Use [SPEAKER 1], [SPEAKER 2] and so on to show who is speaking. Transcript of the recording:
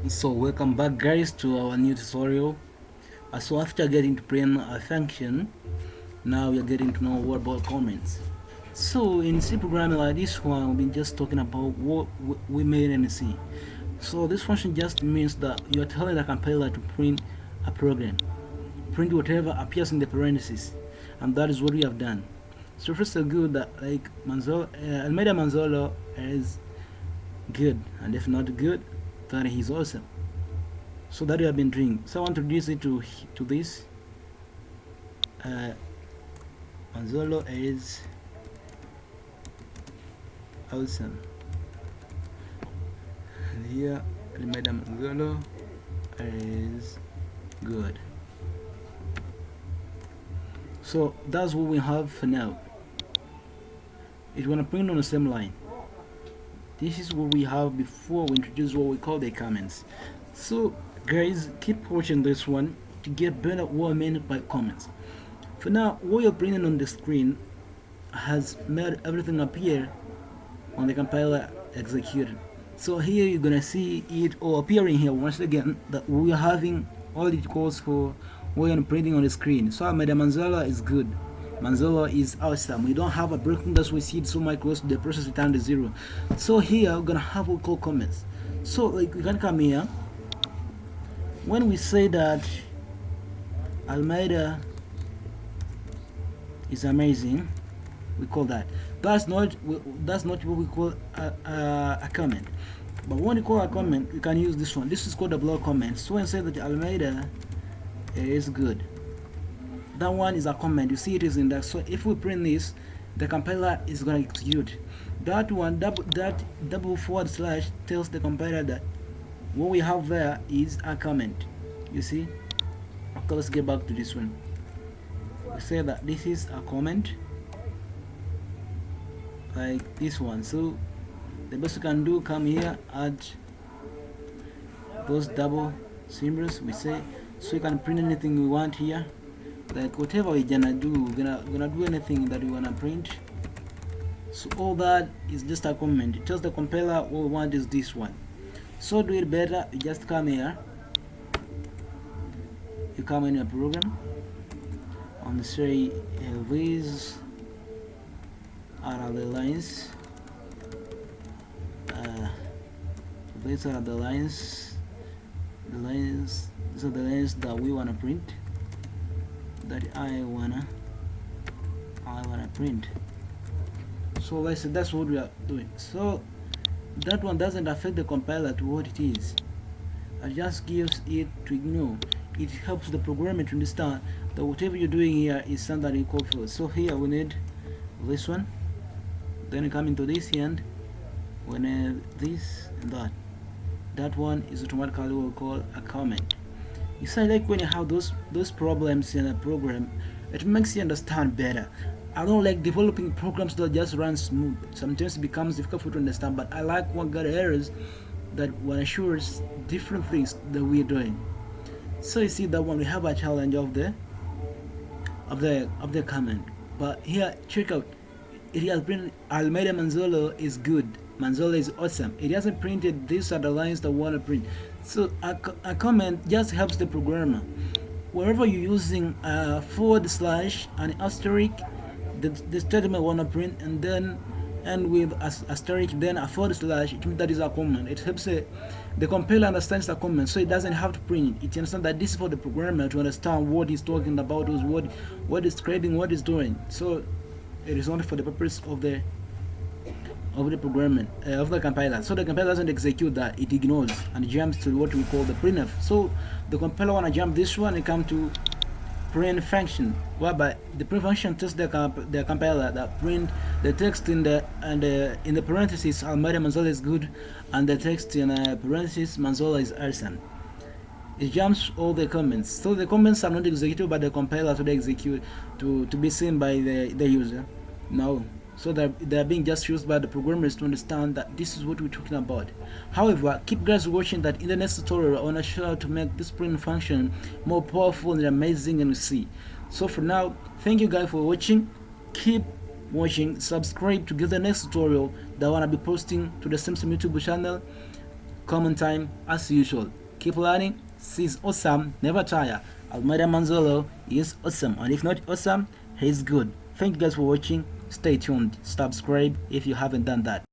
[SPEAKER 1] So welcome back guys to our new tutorial. So after getting to print a function, now we are getting to know what about comments. So in C programming like this one, we've been just talking about what we made in C. So this function just means that you are telling the compiler to print a program, print whatever appears in the parentheses, and that is what we have done. So first so good that like Almeida Manzolo is good, and if not good, then he's awesome. So that we have been doing. So I want to introduce it to this. Manzolo is awesome. And here, Madam Manzolo is good. So that's what we have for now. It's gonna print on the same line. This is what we have before we introduce what we call the comments. So guys, keep watching this one to get better what I mean by comments. For now, what you're printing on the screen has made everything appear on the compiler executed. So here you're gonna see it all appearing here once again that we are having all it calls for what you're printing on the screen. So Madam Manzolo is good. Manzolo is awesome. We don't have a breaking that we see it so much close to the process return to 0. So here we're gonna have what we call comments. So like we can come here when we say that Almeida is amazing, we call that. That's not what we call a comment. But when we call a comment, we can use this one. This is called a block comment. So when we say that Almeida is good, that one is a comment. You see it is index. So if we print this, the compiler is going to execute. That one, double forward slash tells the compiler that what we have there is a comment. You see? Okay, let's get back to this one. We say that this is a comment, like this one. So the best we can do, come here, add those double symbols. We say so you can print anything we want here. Like whatever we're gonna do, we're gonna do anything that we wanna print. So all that is just a comment. It tells the compiler what we want is this one. So do it better, you just come here, you come in your program and say these are the lines, these are the lines, these are the lines that we wanna print, that I wanna print. So let's say that's what we are doing. So that one doesn't affect the compiler to what it is. It just gives it to ignore. It helps the programmer to understand that whatever you're doing here is something that you call for. So here we need this one. Then you come into this end. We need this and that. That one is automatically what we call a comment. You see, like when you have those problems in a program, it makes you understand better. I don't like developing programs that just run smooth. Sometimes it becomes difficult to understand, but I like when got errors that will assure us different things that we're doing. So you see that when we have a challenge of the comment. But here, check out. It has printed Almeida Manzolo is good. Manzolo is awesome. It hasn't printed these are the lines that we want to print. So a comment just helps the programmer. Wherever you're using a forward slash, an asterisk, the statement want to print, and then and with asterisk, then a forward slash, it means that is a comment. It helps the compiler understands the comment, so it doesn't have to print it. It understands that this is for the programmer to understand what he's talking about, what is creating, what is doing. So it is only for the purpose of the programming of the compiler. So the compiler doesn't execute that, it ignores and jumps to what we call the printf. So the compiler wanna jump this one and come to print function, whereby the print function tells the compiler that print the text in the parentheses Almeida Manzolo is good, and the text in parentheses Manzolo is awesome. It jumps all the comments. So the comments are not executed by the compiler to execute to be seen by the user. No. So they're being just used by the programmers to understand that this is what we're talking about. However, keep guys watching that in the next tutorial I want to show how to make this print function more powerful and amazing in C. So for now, thank you guys for watching. Keep watching, subscribe to get the next tutorial that I want to be posting to the Simpson YouTube channel. Common time as usual. Keep learning. He's awesome. Never tire. Almeida Manzolo is awesome, and if not awesome, he's good. Thank you guys for watching. Stay tuned. Subscribe if you haven't done that.